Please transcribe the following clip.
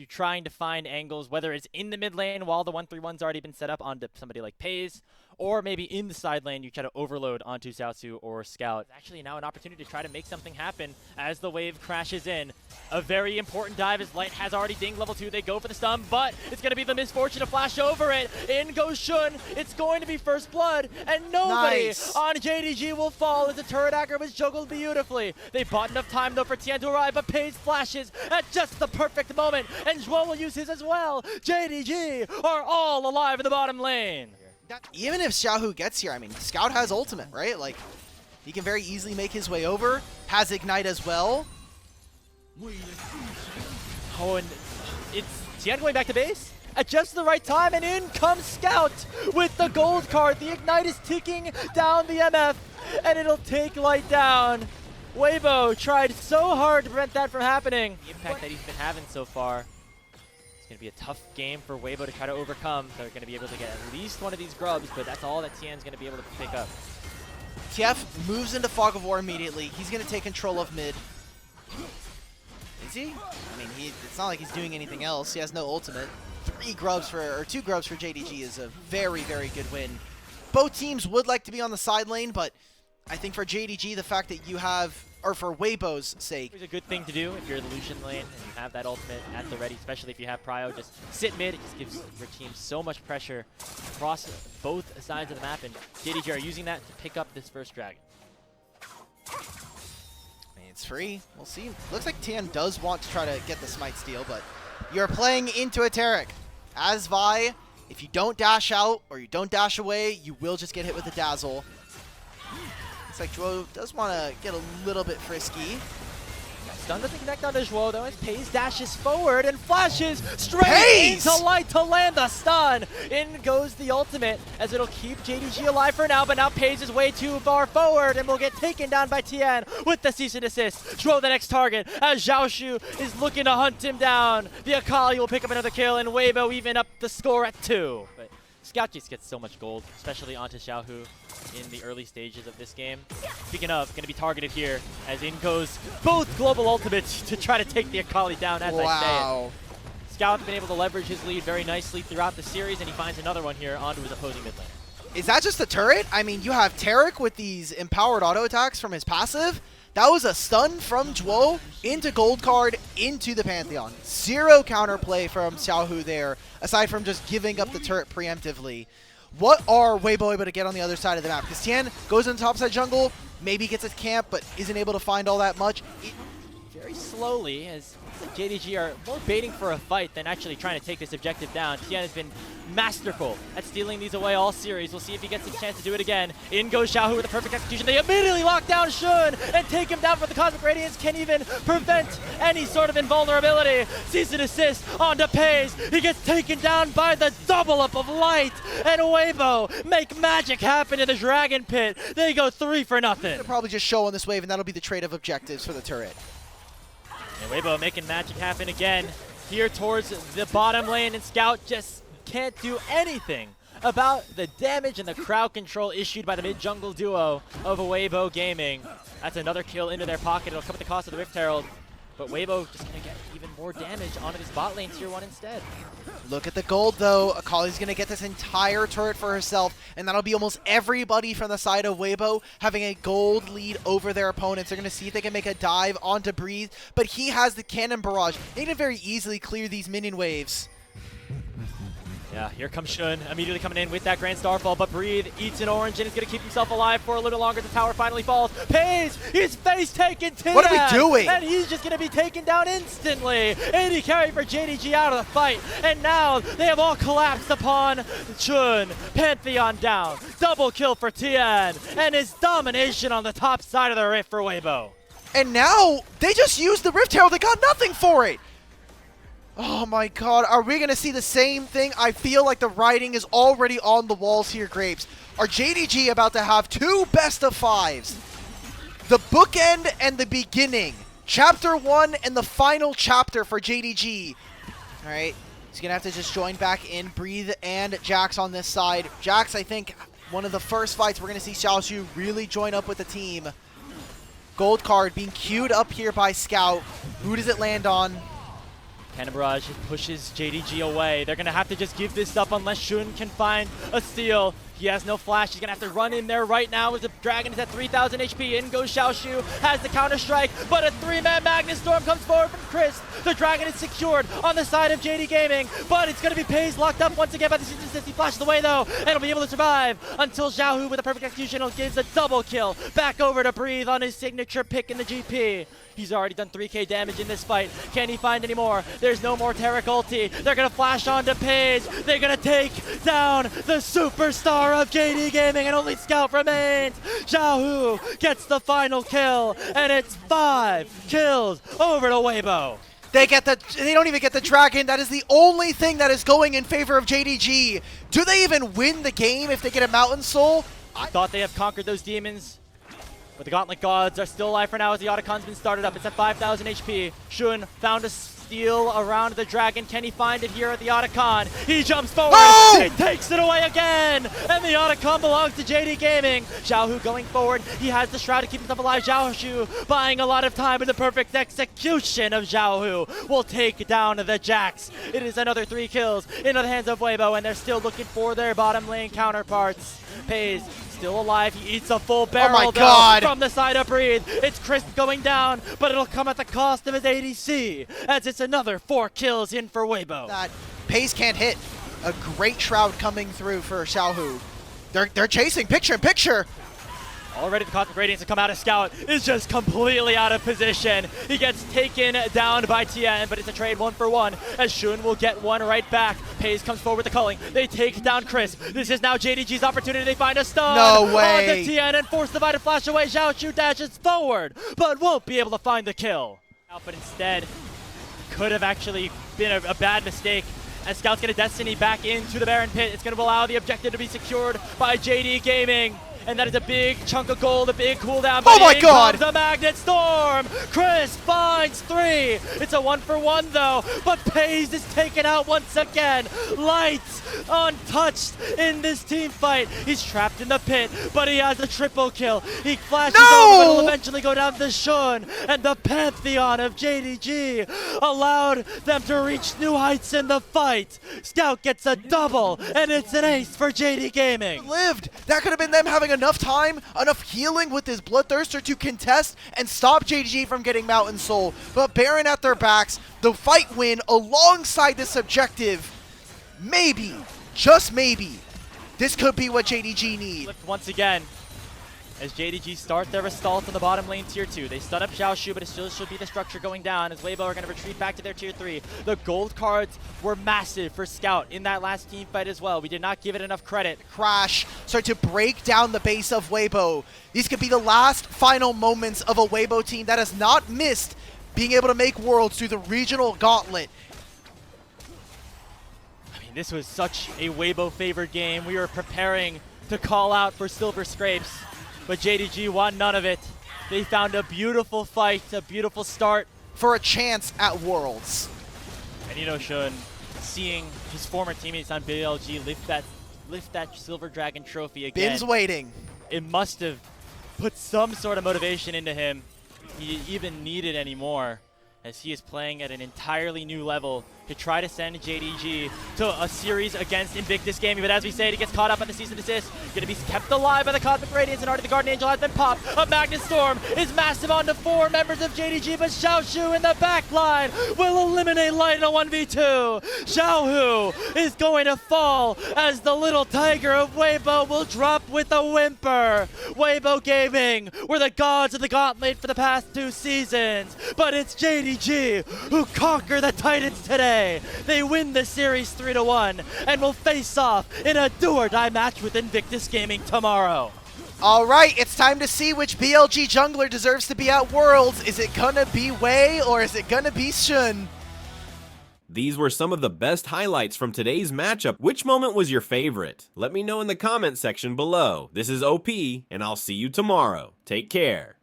to trying to find angles, whether it's in the mid lane while the 1-3-1's already been set up onto somebody like Pays, or maybe in the side lane you try to overload onto Xiaosu or Scout. Actually now an opportunity to try to make something happen as the wave crashes in. A very important dive as Light has already dinged level 2. They go for the stun, but it's going to be the misfortune to flash over it. In goes Shun. It's going to be first blood, and nobody on JDG will fall as the turret hacker was juggled beautifully. They bought enough time though for Tian to arrive, but Pays flashes at just the perfect moment, and Zhuo will use his as well. JDG are all alive in the bottom lane. Even if Xiaohu gets here, I mean, Scout has ultimate, right? Like, he can very easily make his way over. Has Ignite as well. Oh, and it's Tian going back to base at just the right time, and in comes Scout with the gold card. The Ignite is ticking down the MF, and it'll take Light down. Weibo tried so hard to prevent that from happening. The impact that he's been having so far. It's going to be a tough game for Weibo to try to overcome. They're going to be able to get at least one of these grubs, but that's all that Tian's going to be able to pick up. TF moves into Fog of War immediately. He's going to take control of mid. Is he? I mean, it's not like he's doing anything else. He has no ultimate. 2 grubs for JDG is a very, very good win. Both teams would like to be on the side lane, but I think for JDG, the fact that you have, or for Weibo's sake, it's a good thing to do if you're the Lucian lane and you have that ultimate at the ready, especially if you have Prio. Just sit mid. It just gives your team so much pressure across both sides of the map, and JDG are using that to pick up this first dragon. I mean, it's free. We'll see. Looks like Tian does want to try to get the smite steal, but you're playing into a Taric. As Vi, if you don't dash out or you don't dash away, you will just get hit with a dazzle. Looks like Zhuo does want to get a little bit frisky. Stun doesn't connect onto Zhuo though, as Pays dashes forward and flashes straight into Light to land the stun. In goes the ultimate, as it'll keep JDG alive for now, but now Pays is way too far forward and will get taken down by Tian with the cease and desist. Zhuo the next target, as Xiaoshu is looking to hunt him down. The Akali will pick up another kill, and Weibo even up the score at 2. But Scout just gets so much gold, especially onto Xiaohu in the early stages of this game. Speaking of, going to be targeted here, as in goes both global ultimates to try to take the Akali down as I say it. Scout's been able to leverage his lead very nicely throughout the series, and he finds another one here onto his opposing mid lane. Is that just the turret? I mean, you have Taric with these empowered auto attacks from his passive. That was a stun from Zhuo into gold card into the Pantheon. 0 counterplay from Xiaohu there, aside from just giving up the turret preemptively. What are Weibo able to get on the other side of the map? Because Tian goes in the topside jungle, maybe gets his camp, but isn't able to find all that much. Very slowly, as JDG are more baiting for a fight than actually trying to take this objective down. Tian has been masterful at stealing these away all series. We'll see if he gets a chance to do it again. In goes Xiaohu with a perfect execution. They immediately lock down Shun and take him down, for the Cosmic Radiance can't even prevent any sort of invulnerability. Cease and desist onto Pays. He gets taken down by the double up of Light, and Weibo make magic happen in the Dragon Pit. They go 3 for nothing. They'll probably just show on this wave, and that'll be the trade of objectives for the turret. And Weibo making magic happen again here towards the bottom lane, and Scout just can't do anything about the damage and the crowd control issued by the mid-jungle duo of Weibo Gaming. That's another kill into their pocket. It'll come at the cost of the Rift Herald, but Weibo just going to get even more damage onto this bot lane tier 1 instead. Look at the gold, though. Akali's going to get this entire turret for herself, and that'll be almost everybody from the side of Weibo having a gold lead over their opponents. They're going to see if they can make a dive onto Breathe, but he has the cannon barrage. They can very easily clear these minion waves. Yeah, here comes Shun, immediately coming in with that Grand Starfall, but Breathe eats an orange and is going to keep himself alive for a little longer. The tower finally falls. Pays, his face taken to What are we doing? And he's just going to be taken down instantly. AD carry for JDG out of the fight, and now they have all collapsed upon Shun. Pantheon down, double kill for Tian, and his domination on the top side of the Rift for Weibo. And now, they just used the Rift Herald. They got nothing for it. Oh my god, are we going to see the same thing? I feel like the writing is already on the walls here, Grapes. Are JDG about to have 2 best of 5s? The bookend and the beginning. Chapter 1 and the final chapter for JDG. Alright, he's going to have to just join back in. Breathe and Jax on this side. Jax, I think, one of the first fights we're going to see Xiaoshu really join up with the team. Gold card being queued up here by Scout. Who does it land on? Cannon Barrage pushes JDG away. They're going to have to just give this up unless Shun can find a steal. He has no flash. He's going to have to run in there right now as the Dragon is at 3,000 HP. In goes Xiaoshu, has the counter-strike, but a 3-man Magnus Storm comes forward from Chris. The Dragon is secured on the side of JD Gaming, but it's going to be Pays locked up once again by the Season Assist. He flashes away though, and he'll be able to survive until Xiaohu with a perfect execution gives a double kill. Back over to Breathe on his signature pick in the GP. He's already done 3k damage in this fight. Can he find any more? There's no more Taric ulti. They're going to flash on to Paige. They're going to take down the superstar of JD Gaming, and only Scout remains. Xiaohu gets the final kill, and it's 5 kills over to Weibo. They don't even get the Dragon. That is the only thing that is going in favor of JDG. Do they even win the game if they get a Mountain Soul? I thought they have conquered those demons, but the Gauntlet Gods are still alive for now as the Otacon's been started up. It's at 5,000 HP. Shun found a steal around the Dragon. Can he find it here at the Otacon? He jumps forward. Oh! He takes it away again. And the Otacon belongs to JD Gaming. Xiaohu going forward. He has the Shroud to keep himself alive. Xiaoshu buying a lot of time, and the perfect execution of Xiaohu will take down the Jax. It is another 3 kills into the hands of Weibo, and they're still looking for their bottom lane counterparts. Pays still alive. He eats a full barrel from the side of Breathe. It's Chris going down, but it'll come at the cost of his ADC, as it's another 4 kills in for Weibo. That Pays can't hit. A great Shroud coming through for Xiaohu. They're chasing picture in picture. Already the Cosmic Radiance to come out of Scout is just completely out of position. He gets taken down by Tien, but it's a trade 1-for-1 as Shun will get one right back. Pays comes forward with the culling. They take down Chris. This is now JDG's opportunity. They find a stun. No way. Onto Tien and force the Vi to flash away. Xiaoshu dashes forward, but won't be able to find the kill. But instead, could have actually been a bad mistake, as Scout's going to Destiny back into the Baron Pit. It's going to allow the objective to be secured by JD Gaming. And that is a big chunk of gold, a big cooldown. Oh my god! The Magnet Storm! Chris finds 3. It's a 1-for-1 though, but Pays is taken out once again. Lights untouched in this team fight. He's trapped in the pit, but he has a triple kill. He flashes over, but it'll eventually go down to Shun. And the Pantheon of JDG allowed them to reach new heights in the fight. Scout gets a double, and it's an ace for JD Gaming. Lived. That could have been them having enough time, enough healing with his Bloodthirster to contest and stop JDG from getting Mountain Soul. But Baron at their backs, the fight win alongside this objective. Maybe, just maybe, this could be what JDG need. Once again, as JDG start their assault on the bottom lane tier 2. They stun up Xiaoshu, but it still should be the structure going down as Weibo are going to retreat back to their tier 3. The gold cards were massive for Scout in that last team fight as well. We did not give it enough credit. Crash start to break down the base of Weibo. These could be the last final moments of a Weibo team that has not missed being able to make worlds through the regional gauntlet. I mean, this was such a Weibo favored game. We were preparing to call out for Silver Scrapes, but JDG won none of it. They found a beautiful fight, a beautiful start. For a chance at Worlds. And you know, Shun, seeing his former teammates on BLG lift that Silver Dragon trophy again. Bin's waiting. It must have put some sort of motivation into him. He even needed any more, as he is playing at an entirely new level to try to send JDG to a series against Invictus Gaming. But as we say, he gets caught up on the Cease and Desist. Going to be kept alive by the Cosmic Radiance, and already the Guardian Angel has been popped. A Magnet Storm is massive onto 4 members of JDG, but Xiaoshu in the back line will eliminate Light in a 1v2. Xiaohu is going to fall as the little tiger of Weibo will drop with a whimper. Weibo Gaming were the gods of the gauntlet for the past 2 seasons, but it's JDG who conquer the Titans today. They win the series 3-1 and will face off in a do-or-die match with Invictus Gaming tomorrow. All right, it's time to see which BLG jungler deserves to be at Worlds. Is it gonna be Wei or is it gonna be Shun? These were some of the best highlights from today's matchup. Which moment was your favorite? Let me know in the comment section below. This is OP, and I'll see you tomorrow. Take care.